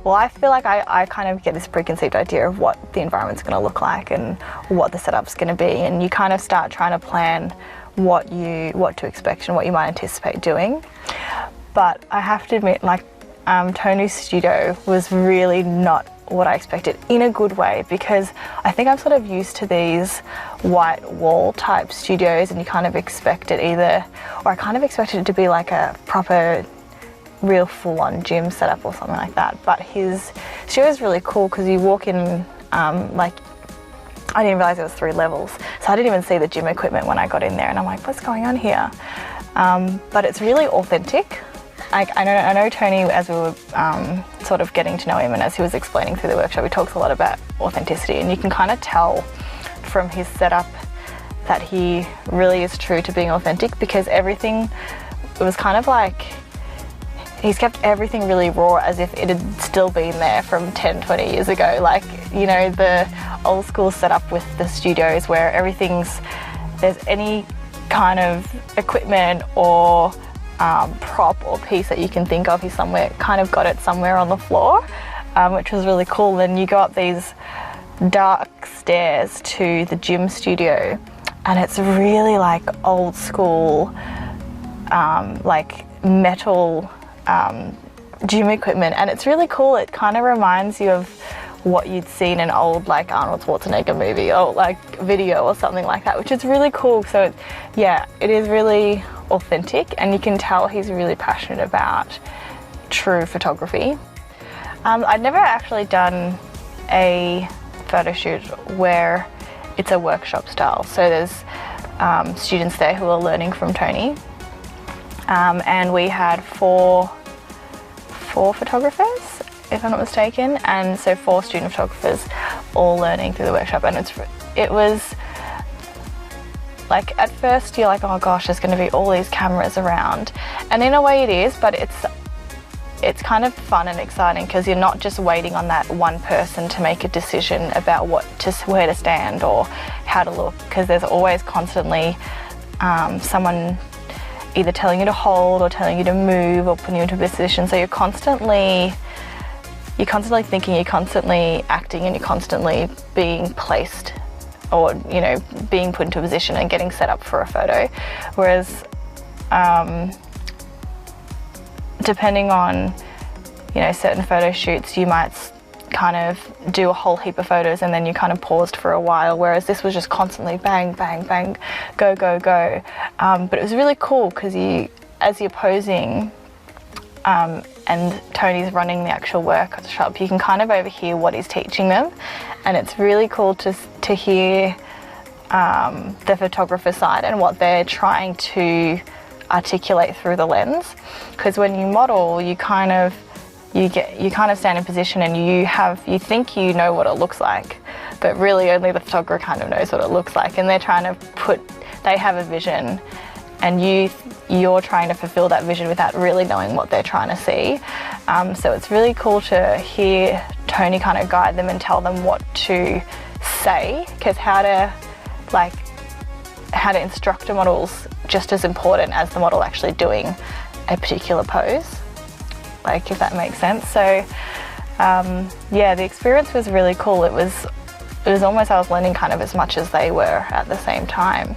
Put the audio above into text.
Well, I feel like I kind of get this preconceived idea of what the environment's going to look like and what the setup's going to be, and you kind of start trying to plan what to expect and what you might anticipate doing. But I have to admit, like, Tony's studio was really not what I expected, in a good way, because I think I'm sort of used to these white wall type studios, and you kind of expect it I kind of expected it to be like a proper real full-on gym setup or something like that. But his studio is really cool because you walk in, like, I didn't realise it was 3 levels, so I didn't even see the gym equipment when I got in there, and I'm like, what's going on here? But it's really authentic. I know Tony, as we were sort of getting to know him and as he was explaining through the workshop, he talks a lot about authenticity, and you can kind of tell from his setup that he really is true to being authentic, because everything, it was kind of like, he's kept everything really raw, as if it had still been there from 10, 20 years ago. Like, you know, the old school setup with the studios where there's any kind of equipment or prop or piece that you can think of, he's kind of got it somewhere on the floor, which was really cool. Then you go up these dark stairs to the gym studio, and it's really like old school, like metal gym equipment, and it's really cool. It kind of reminds you of what you'd seen in an old, like, Arnold Schwarzenegger movie or like video or something like that, which is really cool. So yeah, it is really authentic, and you can tell he's really passionate about true photography. I'd never actually done a photo shoot where it's a workshop style, so there's students there who are learning from Tony, and we had four photographers, if I'm not mistaken, and so 4 student photographers all learning through the workshop. And it was like, at first you're like, oh gosh, there's going to be all these cameras around, and in a way it is, but it's kind of fun and exciting because you're not just waiting on that one person to make a decision about where to stand or how to look, because there's always constantly someone either telling you to hold or telling you to move or putting you into a position. So you're constantly thinking, you're constantly acting, and you're constantly being placed, or, you know, being put into a position and getting set up for a photo. Whereas depending on, you know, certain photo shoots, you might kind of do a whole heap of photos and then you kind of paused for a while, whereas this was just constantly bang, bang, bang, go, go, go. But it was really cool because as you're posing and Tony's running the actual workshop, you can kind of overhear what he's teaching them, and it's really cool to hear the photographer side and what they're trying to articulate through the lens. Because when you model, you kind of stand in position and you think you know what it looks like, but really only the photographer kind of knows what it looks like, and they're trying to they have a vision, and you're trying to fulfill that vision without really knowing what they're trying to see. So it's really cool to hear Tony kind of guide them and tell them what to say, because how to instruct a model's just as important as the model actually doing a particular pose, like, if that makes sense. So yeah, the experience was really cool. It was almost, I was learning kind of as much as they were at the same time.